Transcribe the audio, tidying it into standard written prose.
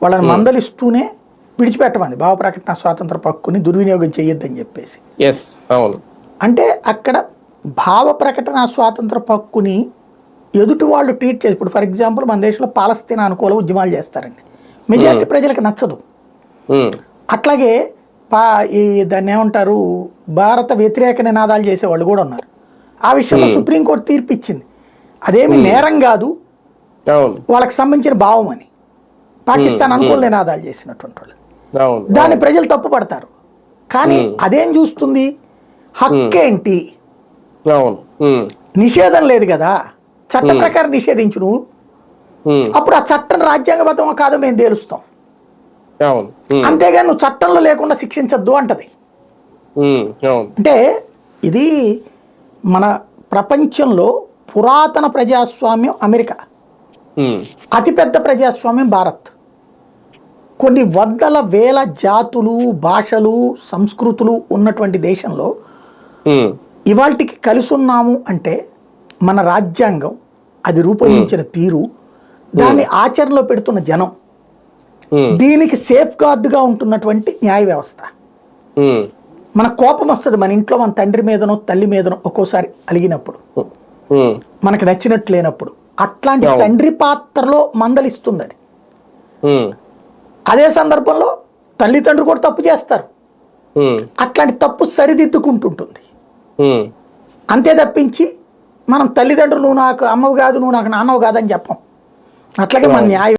వాళ్ళని మందలిస్తూనే విడిచిపెట్టమంది భావ ప్రకటన స్వాతంత్ర హక్కుని దుర్వినియోగం చేయొద్దని చెప్పేసి. అంటే అక్కడ భావ ప్రకటన స్వాతంత్ర హక్కుని ఎదుటి వాళ్ళు ట్రీట్ చేసి, ఇప్పుడు ఫర్ ఎగ్జాంపుల్ మన దేశంలో పాలస్తీనా అనుకూల ఉద్యమాలు చేస్తారండి, మెజారిటీ ప్రజలకు నచ్చదు. అట్లాగే దాన్ని ఏమంటారు, భారత వ్యతిరేక నినాదాలు చేసేవాళ్ళు కూడా ఉన్నారు. ఆ విషయంలో సుప్రీంకోర్టు తీర్పు ఇచ్చింది, అదేమి నేరం కాదు, వాళ్ళకి సంబంధించిన భావం అని. పాకిస్తాన్ అనుకూల నినాదాలు చేసినటువంటి వాళ్ళు దాన్ని ప్రజలు తప్పు పడతారు. కానీ అదేం చూస్తుంది, హక్కేంటి, నిషేధం లేదు కదా, చట్ట ప్రకారం నిషేధించు నువ్వు, అప్పుడు ఆ చట్టం రాజ్యాంగబద్ధమో కాదో మేము తేలుస్తాం, అంతేగాని నువ్వు చట్టంలో లేకుండా శిక్షించద్దు అంటది. అంటే ఇది మన ప్రపంచంలో పురాతన ప్రజాస్వామ్యం అమెరికా, అతిపెద్ద ప్రజాస్వామ్యం భారత్. కొన్ని వందల వేల జాతులు, భాషలు, సంస్కృతులు ఉన్నటువంటి దేశంలో ఇవాళకి కలిసి ఉన్నాము అంటే మన రాజ్యాంగం, అది రూపొందించిన తీరు, దాన్ని ఆచరణలో పెడుతున్న జనం, దీనికి సేఫ్ గార్డ్గా ఉంటున్నటువంటి న్యాయ వ్యవస్థ. మన కోపం వస్తుంది మన ఇంట్లో మన తండ్రి మీదనో తల్లి మీదనో ఒక్కోసారి అలిగినప్పుడు, మనకు నచ్చినట్టు లేనప్పుడు, అట్లాంటి తండ్రి పాత్రలో మందలిస్తుంది అది. అదే సందర్భంలో తల్లిదండ్రులు కూడా తప్పు చేస్తారు, అట్లాంటి తప్పు సరిదిద్దుకుంటుంటుంది. అంతే తప్పించి మనం తల్లిదండ్రులు నువ్వు నాకు అమ్మవు కాదు, నువ్వు నాకు నాన్నవు కాదని చెప్పం. అట్లాగే మన న్యాయం